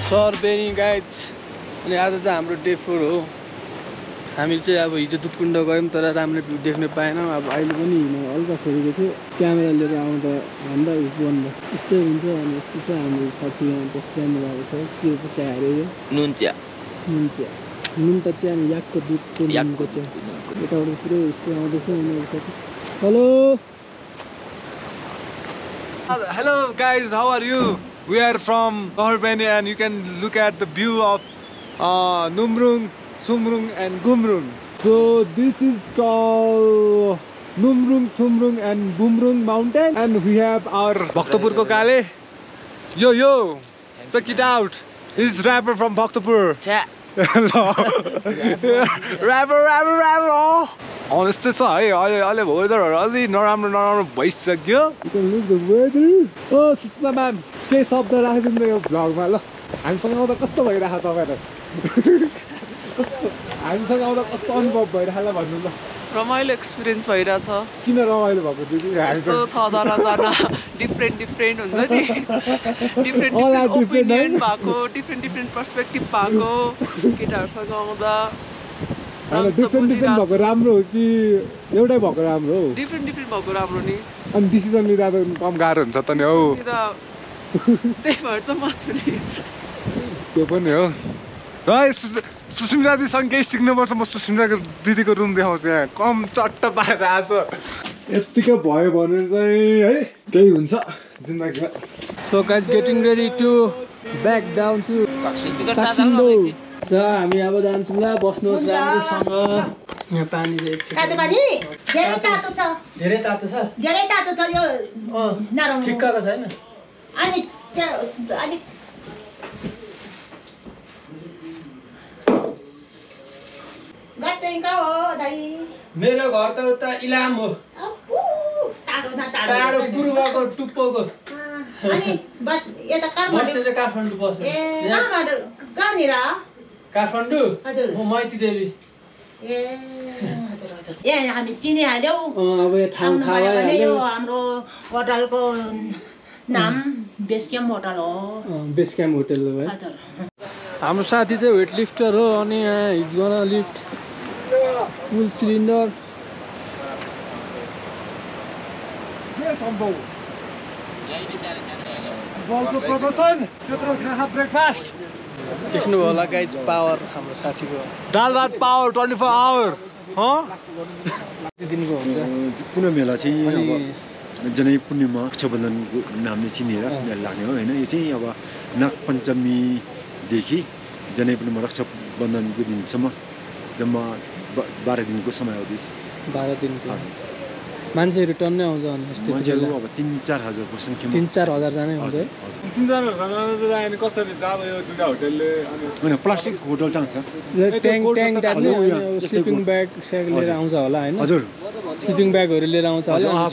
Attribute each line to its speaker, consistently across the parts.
Speaker 1: सरबेनी guys अनि आज चाहिँ हाम्रो डे 4 हो। हामी चाहिँ अब हिजो दुधकुण्ड गयौँ तर राम्रो भ्यू देख्न पाएनौँ। अब अहिले पनि हिँड्नु हल्का खोलेको थियो, क्यामेरा लिएर आउँदा भन्दा बन्द यस्तै हुन्छ। अनि यस्तो छ हाम्रो साथी यहाँ बसिरहनु भएको छ। के को चिया अरे यो? नुन चिया। नुन त चिया याकको दुधको नुनको चिया। यताबाट पुरै हिस्सा आउँदैछ उनीहरूको साथी।
Speaker 2: Hello guys, how are you? We are from Kaharbeni and you can look at the view of Numrung, Sumrung and Gumrung. So this is called Numrung, Sumrung and Gumrung mountain and we have our Bhaktapur ko Kale. Yo, check it out. He's rapper from Bhaktapur. Rapper. Honestly, say, alle weather already नराम्रो भइसक्यो. You can look the weather. Oh, Sushma ma'am, के शब्द राखिदिनु यो भ्लगमा ल. हामीसँग आउँदा कस्तो भइराछ तपाईहरु? कस्तो हामीसँग आउँदा कस्तो अनुभव भइराछ ल भन्नु ल.
Speaker 1: रमाइलो एक्सपिरियन्स भइराछ।
Speaker 2: किन रमाइलो भएको दिदी?
Speaker 1: यस्तो 6 जना डिफरेन्ट हुन्छ नि। डिफरेन्ट ओपिनियन भएको, डिफरेन्ट पर्सपेक्टिभ भएको केटाहरुसँग आउँदा
Speaker 2: डिफरेन्ट भएको राम्रो हो कि एउटै भएको राम्रो हो?
Speaker 1: डिफरेन्ट भएको राम्रो नि।
Speaker 2: अनि डिसिजन लिँदा त कम गाह्रो हुन्छ त नि हौ।
Speaker 1: त्यही भएर त म छु नि।
Speaker 2: त्यो पनि हो। र सुस्मिता दिदीसँग केही सिक्नुपर्छ। म सुस्मिता दिदीको रुम देखाउँछु यहाँ। कम चट्ट पारेर आछ। यतिकै भयो भने चाहिँ है केही हुन्छ जिन्दगीमा।
Speaker 1: So guys getting ready to back down to Taksindu. हामी अब जान्छौँ ल। बस्नुहोस् राम्रोसँग। यहाँ पानी चाहिँ
Speaker 3: तातो पानी धेरै तातो छ।
Speaker 1: धेरै तातो छ
Speaker 3: यो नरम
Speaker 1: ठिक्कको छैन।
Speaker 3: अनि गट्टेका हो दाइ।
Speaker 1: मेरो घर त उता इलाम हो। टाढो पूर्वको टुप्पोको।
Speaker 3: अनि बस यता काठमाडौँ
Speaker 1: बस्ने चाहिँ काठमाडौँ बस्छ।
Speaker 3: कहाँनिर?
Speaker 1: काठमाडौँ म मैती देवी।
Speaker 3: ए हामी चिनिहाल्यौँ।
Speaker 1: अब यो ठाउँ थाहा
Speaker 3: भयो। हाम्रो होटलको नाम बेस क्याम्प होटल हो।
Speaker 1: बेस क्याम्प होटल हो है। हाम्रो साथी चाहिँ वेट लिफ्टर हो अनि is gonna lift full cylinder. देख्नुभयो होला गाइज पावर हाम्रो साथीको।
Speaker 2: दाल भात पावर 24 आवर।
Speaker 1: दिनको हुन्छ
Speaker 4: पुनः मेला चाहिँ अब जनै पूर्णिमा रक्षाबन्धनको नामले चिनेर मेला लाग्ने हो होइन। यो चाहिँ अब नागपञ्चमीदेखि जनै पूर्णिमा रक्षाबन्धनको दिनसम्म जम्मा 12 दिनको समयावधि।
Speaker 1: 12 दिनको मान्छेहरू टन्नै आउँछ भने यस्तो
Speaker 4: अब 3-4 हजारको सङ्ख्यामा
Speaker 1: 3-4 हजार जानै हुन्छ है।
Speaker 2: 3-4 हजार कसरी जाब यो दुईटा होटलले?
Speaker 4: होइन प्लास्टिक होटल टाँग्छ।
Speaker 1: ट्याङ्क टाट्ने स्लिपिङ ब्याग स्याग लिएर आउँछ होला होइन?
Speaker 4: हजुर
Speaker 1: स्लिपिङ ब्यागहरू लिएर आउँछ होला।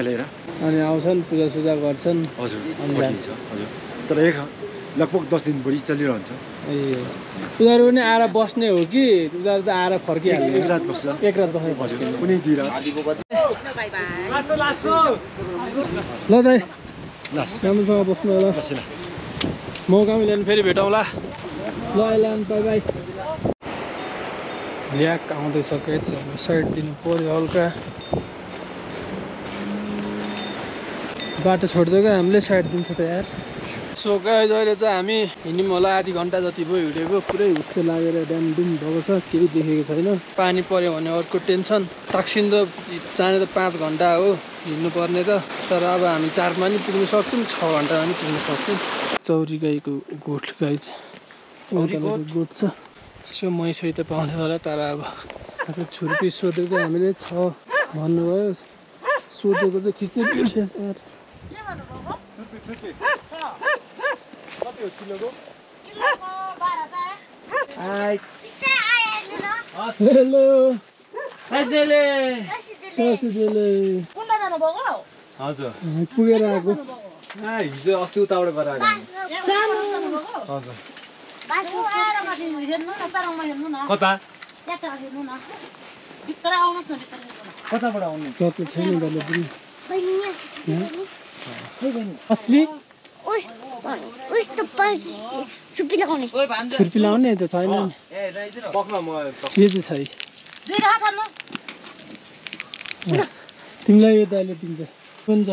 Speaker 4: लिएर
Speaker 1: अनि आउँछन् पूजासुजा गर्छन्।
Speaker 4: हजुर
Speaker 1: अनि जान्छ।
Speaker 4: हजुर तर लगभग 10 दिन बढी चलिरहन्छ।
Speaker 1: ए उनीहरू पनि आएर बस्ने हो कि उनीहरू त आएर फर्किहाल्ने?
Speaker 4: एक रात बस्छ।
Speaker 1: एक रात बस्छ।
Speaker 4: कुनै 2 रात।
Speaker 1: ल दाइ राम्रोसँग बस्नु होला। मौका मिल्यो भने फेरि भेटौँला। ल अहिले बाई बाई। ल्याक आउँदैछ केच साइड दिनु पऱ्यो हल्का। बाटो छोडिदियो क्या हामीले साइड दिन्छ त यार। सो गाइज अहिले चाहिँ हामी हिँड्यौँ होला आधी घन्टा जति भयो हिँडेको। पुरै हुस्से लागेर ड्यामडुम भएको छ। केही देखेको छैन। पानी पऱ्यो भने अर्को टेन्सन। ताक्सिन्डो जाने त 5 घन्टा हो हिँड्नु पर्ने त। तर अब हामी 4 मा नि पुग्न सक्छौँ, 6 घन्टामा नि पुग्न सक्छौँ। चौरी गाईको गोठ गाई गोठ छ। यसो मैसै त पाउँदै होला तर अब छुर्पी सोधेको हामीले 6 भन्नुभयो। सोधेको चाहिँ खिच्नै बिर्सेछ यार। हेलो
Speaker 2: हजुर
Speaker 1: पुगेर आएको।
Speaker 2: हिजो अस्ति उताबाट गएर आएको। हजुर कता कताबाट आउनु?
Speaker 1: चक्लेट छैन दाले पनि। असली छुर्पी लाउने त छैन नि। यो चाहिँ छै। तिमीलाई यो दाइले दिन्छ। हुन्छ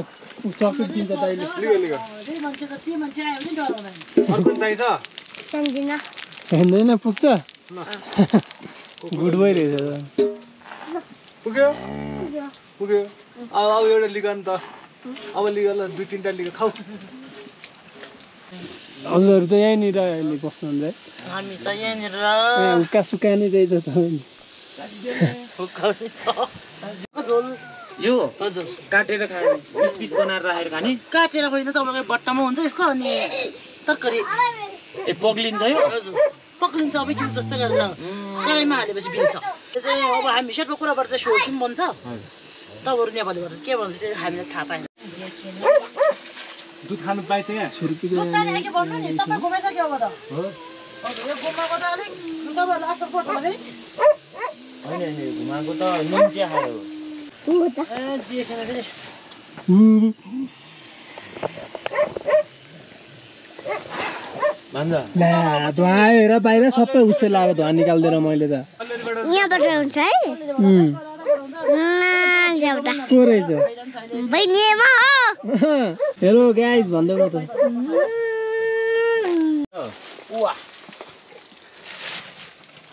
Speaker 1: चक्लेट दिन्छ दाइले। हेर्दैन पुग्छ। गुड बोय रहेछ।
Speaker 2: पुग्यो पुग्यो अब एउटा लिग नि त अब लिग ल 2-3टा लिग खाऊ।
Speaker 1: हजुरहरू चाहिँ यहीँनिर अहिले बस्नुहुन्छ है?
Speaker 3: हामी त यहाँनिर
Speaker 1: उक्का सुक्का नै रहेछ त।
Speaker 5: यो हजुर काटेर खाने पिस पिस बनाएर राखेर खाने
Speaker 3: काटेर होइन तपाईँको बट्टामा हुन्छ यसको अनि तरकारी
Speaker 5: ए पग्लिन्छ यो
Speaker 3: हजुर पक्रिन्छ अब त्यो जस्तै गरेर कराईमा हालेपछि बिल्छ। त्यो चाहिँ अब हामी सेटको कुराबाट चाहिँ सोसिम बन्छ। तपाईँहरू नेपालीबाट के भन्छ त्यो हामीलाई थाहा पाएन।
Speaker 2: दुध खानु पाइन्छ यहाँ?
Speaker 1: छुर्पी
Speaker 3: के भन्नु नि सबै घुमाइसक्यो अब त हजुर यो घुमाएको त अलिक तपाईँहरूलाई असर पर्छ भने
Speaker 5: होइन होइन घुमाएको त नुन चिया खायो
Speaker 3: देखेन फेरि
Speaker 5: भन्छ
Speaker 1: ला धुवा हेर बाहिर सबै उसै लाग्यो धुवा निकालिदिएर मैले त।
Speaker 6: यहाँबाट हुन्छ है
Speaker 1: को रहेछ?
Speaker 6: बहिनीमा
Speaker 1: हेलो गाइज भन्दै म त।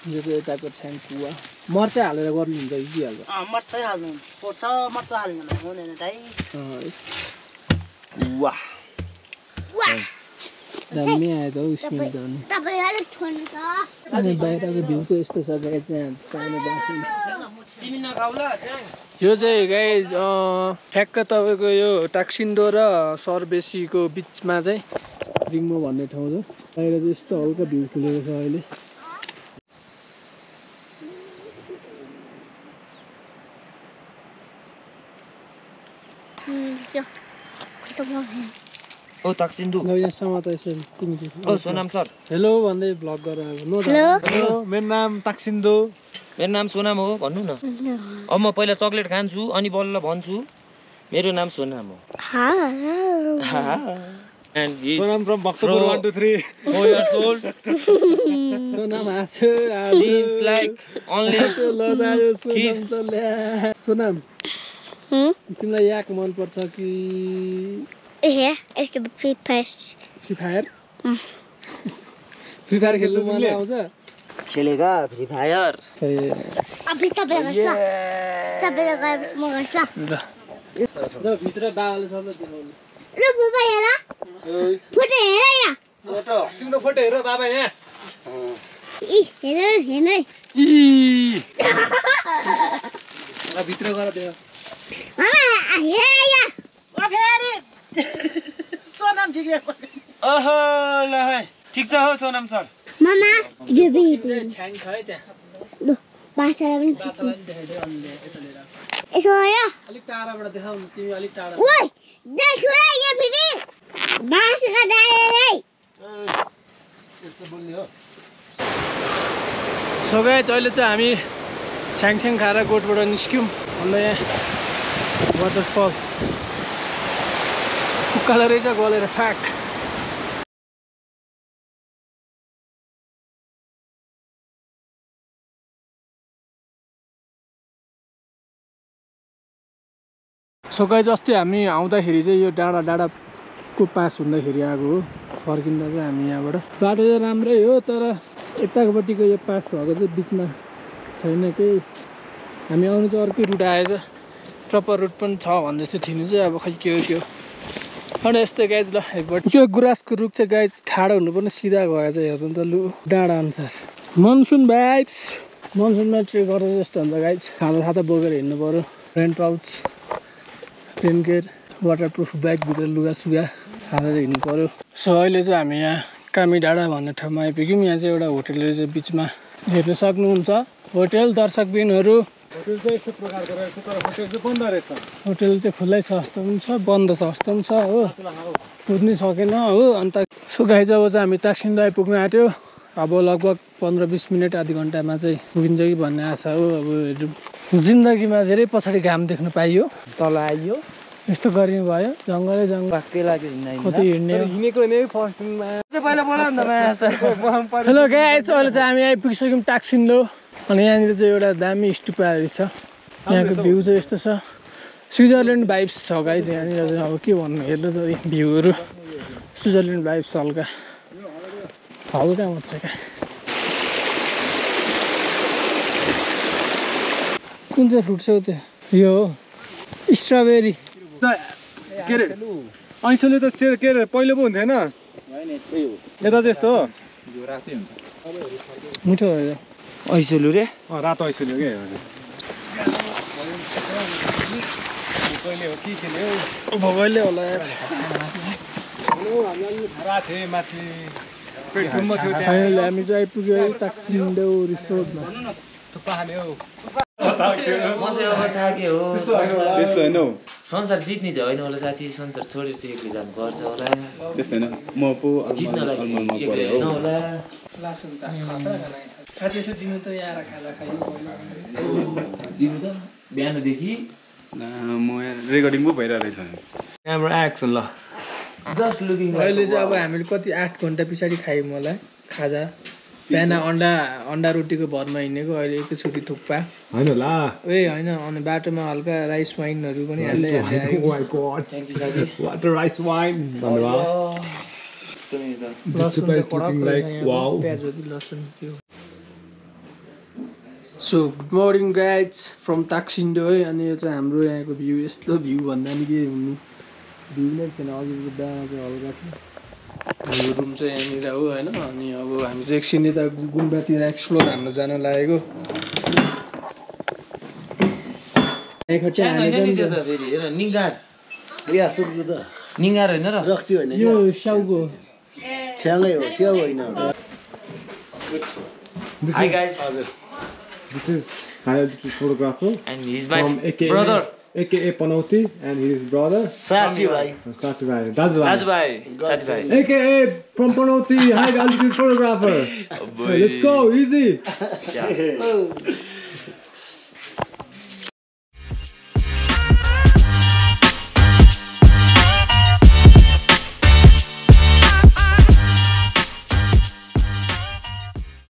Speaker 1: यो चाहिँ यताको छ्याङ्कुवा मर्चा हालेर गर्नुहुन्छ कि के हाल्छ?
Speaker 3: मर्चै हाल्नु पर्छ मर्चा हाल्नु हुँदैन दाइ।
Speaker 5: वाह
Speaker 1: दामी आयो त हौ स्मेल त अनि।
Speaker 6: तपाईँ अलिक छोड्नु त
Speaker 1: अनि बाहिरको भ्यू चाहिँ यस्तो छ गाइज चाहिँ सानो बाँसी।
Speaker 5: तिमी नखाउला
Speaker 1: यो चाहिँ गाइज ठ्याक्क तपाईँको यो टाक्सिन्डो र सरबेसीको बिचमा चाहिँ रिङ्मो भन्ने ठाउँ छ। बाहिर चाहिँ यस्तो हल्का भ्यू खुलेको छ अहिले।
Speaker 5: ओ ताक्सिन्दु
Speaker 1: ल यहाँसम्म त यसरी तिमी
Speaker 5: ओ सोनाम सर
Speaker 1: हेलो भन्दै भ्लग गरेर नो
Speaker 2: हेलो मेरो नाम ताक्सिन्दो।
Speaker 5: मेरो नाम सोनाम हो भन्नु न। अब म पहिला चक्लेट खान्छु अनि बल्ल भन्छु मेरो नाम सोनाम हो। And he's
Speaker 2: Sonam from Bhaktapur 1 2 3
Speaker 5: 4 years old.
Speaker 1: Sonam हाँस्यो
Speaker 5: Seems like only
Speaker 1: सोनाम तिमीलाई याक मनपर्छ कि
Speaker 6: Free Fire
Speaker 1: Free Fire? Free Fire खेल्नु मन आउँछ?
Speaker 5: खेलेगा फ्री फायर
Speaker 6: अभी तपाईँलाई गर्छ तपाईँलाई गएपछि म गर्छ
Speaker 1: ल भित्र बाबाले सबलाई देखाउनु।
Speaker 6: ल बाबा हेर फोटो हेर यहाँ
Speaker 2: तिम्रो फोटो हेर बाबा यहाँ।
Speaker 6: हेर हेर्नु है
Speaker 1: ल भित्र गएर देखाउ।
Speaker 6: मामा हेर यहाँ
Speaker 3: फेरि सोनाम ठिकै
Speaker 5: ओहो ल है ठीक छ हो सोनाम सर।
Speaker 6: मामा बेबी
Speaker 1: छ्याङ छ है त्यहाँ।
Speaker 6: ल बाछालाई पनि
Speaker 1: बाछालाई पनि देखाइदियो अनि यता लिएर
Speaker 6: यसो हेर
Speaker 1: अलिक टाढाबाट देखाउ न तिमी अलिक टाढा।
Speaker 6: ओइ देखो यहाँ फेरि बाँसका डाँडा है
Speaker 1: सो गाइज अहिले चाहिँ हामी छ्याङछ्याङ खाएर गोठबाट निस्क्यौँ। अन्त यहाँ वाटरफल उकालो रहेछ गलेर फ्याक। सो गाइज अस्ति हामी आउँदाखेरि चाहिँ यो डाँडाको पास हुँदाखेरि आएको हो। फर्किँदा चाहिँ हामी यहाँबाट बाटो चाहिँ राम्रै हो तर यतापट्टिको यो पास भएको चाहिँ बिचमा छैन केही। हामी आउनु चाहिँ अर्कै रुट आएछ प्रपर रुट पनि छ भन्दै थियो थिनु चाहिँ अब खै के हो अनि यस्तै गाइज ल एकपल्ट यो गुराँसको रुख चाहिँ गाइज ठाडो हुनुपर्ने सिधा गएछ हेर्नु त लु डाँडा अनुसार। मनसुन भाइब्स मनसुनमा ट्रेक गरेर जस्तो हुन्छ गाइज। खाँदा बोकेर हिँड्नु पऱ्यो rain pouch rain care waterproof ब्यागभित्र लुगा सुगा खाँदा चाहिँ हिँड्नु पऱ्यो। सो अहिले चाहिँ हामी यहाँ कामी डाँडा भन्ने ठाउँमा आइपुग्यौँ। यहाँ चाहिँ एउटा होटेलले चाहिँ बिचमा हेर्न सक्नुहुन्छ। होटेल दर्शकबिनहरू
Speaker 2: होटल चाहिँ यस्तो प्रकारको रहेछ तर होटल चाहिँ बन्द रहेछ।
Speaker 1: होटेल चाहिँ खुल्लै छ जस्तो पनि छ बन्द छ जस्तो पनि छ हो कुद्नै सकेन हो। अन्त सो गाइज अब चाहिँ हामी ताक्सिन्डो आइपुग्नु आँट्यो। अब लगभग 15-20 मिनट आधी घन्टामा चाहिँ पुगिन्छ कि भन्ने आशा हो। अब जिन्दगीमा धेरै पछाडि घाम देख्नु पाइयो तल आइयो यस्तो गरिनु भयो जङ्गलै जङ्गल
Speaker 5: के लाग्यो
Speaker 1: कति हिँड्ने हो
Speaker 2: हिँडेको नै फर्स्ट दिनमा
Speaker 5: पहिला बोला नि त माया
Speaker 1: हेलो गाइस अहिले चाहिँ हामी आइपुगिसक्यौँ टाक्सिन्डो अनि यहाँनिर चाहिँ एउटा दामी स्टुपाहरू छ यहाँको भ्यू चाहिँ यस्तो छ स्विजरल्यान्ड भाइब्स छ गाइस यहाँनिर चाहिँ अब के भन्नु हेर्नु त भ्यूहरू स्विजरल्यान्ड भाइब्स हल्का हल्का मात्रै क्या कुन चाहिँ फ्रुट छ त्यो यो हो स्ट्रबेरी
Speaker 2: के अरे ऐसोले त के अरे पहिलो पो हुन्थेन यता चाहिँ यस्तो हो
Speaker 1: मिठो भयो
Speaker 5: ऐसोलु रे
Speaker 2: रातो ऐसोले के
Speaker 1: भगैले होला फाइनली हामी चाहिँ आइपुग्यो है टाक्सिन्डो रिसोर्टमा
Speaker 2: त्यस्तो होइन हौ
Speaker 5: संसार जित्ने चाहिँ होइन होला साथी संसार छोडेर चाहिँ एक्लै जानु पर्छ होला
Speaker 2: त्यस्तो होइन म पो
Speaker 5: जित्नलाई चाहिँ एक्लै होइन होला
Speaker 1: दिनु त यहाँ खाजा खायो
Speaker 5: दिनु त बिहानदेखि
Speaker 2: म रेकर्डिङ पो भइरहेको रहेछ
Speaker 5: हाम्रो एक्सन ल जस्ट लुकिङ
Speaker 1: अहिले चाहिँ अब हामीले कति 8 घन्टा पछाडि खायौँ होला खाजा बिहान अन्डा रोटीको भरमा हिँडेको अहिले एकैचोटि थुक्पा
Speaker 2: होइन ला
Speaker 1: ए होइन अनि बाटोमा हल्का राइस वाइनहरू पनि हाल्दै
Speaker 2: rice wine
Speaker 1: so good morning guys from Taksindu है अनि यो चाहिँ हाम्रो यहाँको भ्यू यस्तो भ्यू भन्दा नि के हुनु भ्यू नै छैन अघि चाहिँ बिहान चाहिँ हल्का थियो यो रुम चाहिँ यहाँनिर हो होइन अनि अब हामी चाहिँ एकछिन यता गुम्बातिर एक्सप्लोर हान्न जान लागेको
Speaker 5: निगार होइन र
Speaker 1: यो स्याउको
Speaker 5: Hi guys.
Speaker 2: This is high altitude photographer
Speaker 5: And he's my
Speaker 2: from
Speaker 5: brother.
Speaker 2: AKA Panauti and his brother
Speaker 3: साथी भाइ
Speaker 2: Sati Bhai, Dazbhai.
Speaker 5: Dazbhai, Sati bhai.
Speaker 2: AKA from Panauti, high altitude photographer. Let's go, easy.
Speaker 5: Yeah.